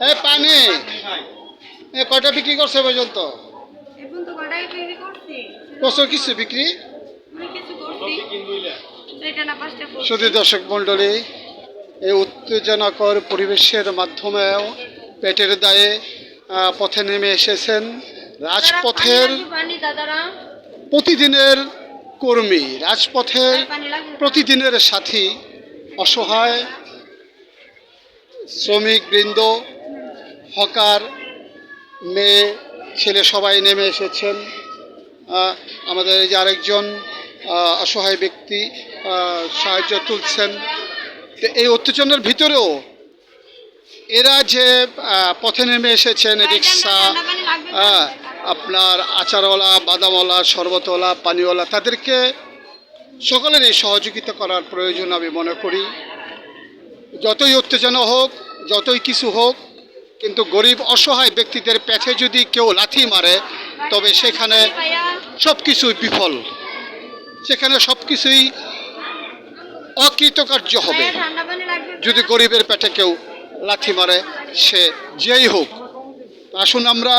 এই পানি কয়টা বিক্রি করছে পর্যন্ত? এখন তো কটাই বিক্রি করছি। কত কিছু বিক্রি? অনেক কিছু করছি। এটা না পাঁচটা করছি। শুধু দর্শক মণ্ডলী, এই উত্তেজনাকর পরিবেশের মাধ্যমেও পেটের দায়ে পথে নেমে এসেছেন রাজপথের প্রতিদিনের কর্মী, রাজপথের প্রতিদিনের সাথী, অসহায় শ্রমিক বৃন্দ, হকার, মেয়ে ছেলে সবাই নেমে এসেছেন। আমাদের এই যে আরেকজন অসহায় ব্যক্তি সাহায্য তুলছেন। তো এই উত্তেজনার ভিতরেও এরা যে পথে নেমে এসেছেন, রিক্সা, আপনার আচারওয়ালা, বাদামওয়ালা, শরবতওয়ালা, পানিওয়ালা, তাদেরকে সকলেরই সহযোগিতা করার প্রয়োজন আমি মনে করি। যতই উত্তেজনা হোক, যতই কিছু হোক, কিন্তু গরিব অসহায় ব্যক্তিদের পেটে যদি কেউ লাথি মারে তবে সেখানে সব কিছুই বিফল, সেখানে সব কিছুই অকৃতকার্য হবে। যদি গরিবের পেটে কেউ লাথি মারে, সে যেই হোক। আসুন আমরা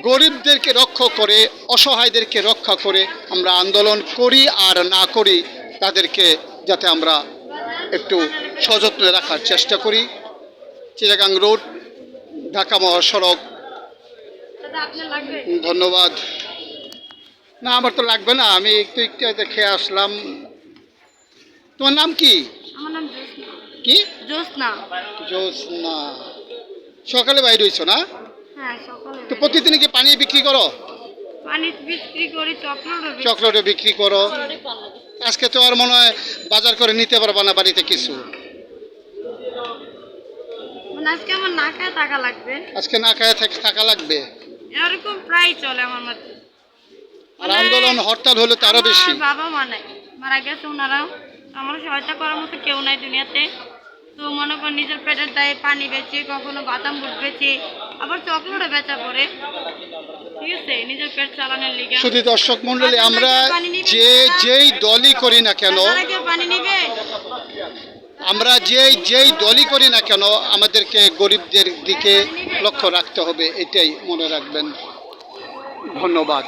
গরিবদেরকে রক্ষা করে, অসহায়দেরকে রক্ষা করে আমরা আন্দোলন করি, আর না করি তাদেরকে যাতে আমরা একটু সযত্নে রাখার চেষ্টা করি। চিটাগাং রোড, ঢাকা মহাসড়ক। ধন্যবাদ। না, আমার তো লাগবে না, আমি একটু খেয়ে আসলাম। তোমার নাম কি? আমার নাম জ্যোৎস্না। কি? জ্যোৎস্না। জ্যোৎস্না। সকালে বাইরে হইছো না? হ্যাঁ, সকালে। তো প্রতিদিন কি পানি বিক্রি করো? পানি বিক্রি করি, চকলেটও বিক্রি করো। আজকে তো আর মনে হয় বাজার করে নিতে পারবা না বাড়িতে কিছু। আজকে আমার না খায় থাকা লাগবে। আজকে না খায় থাকা লাগবে, এরকম প্রায় চলে আমার মধ্যে। আর আন্দোলন হরতাল হলে তো আরো বেশি। বাবা মারা গেছে, ওনারা আমার সহায়তা করার মতো কেউ নাই দুনিয়াতে। তো মনে কর নিজের পেটের দায়ে পানি বেচে, কখনো বাদাম বুট বেচে, আবার চকলেটও বেচা পড়ে, ঠিক আছে, নিজের পেট চালানোর লিগে। শুধু দর্শক মন্ডলী, আমরা যেই দলই করি না কেন, পানি নিবে, আমরা যেই দলই করি না কেন, আমাদেরকে গরিবদের দিকে লক্ষ্য রাখতে হবে, এটাই মনে রাখবেন। ধন্যবাদ।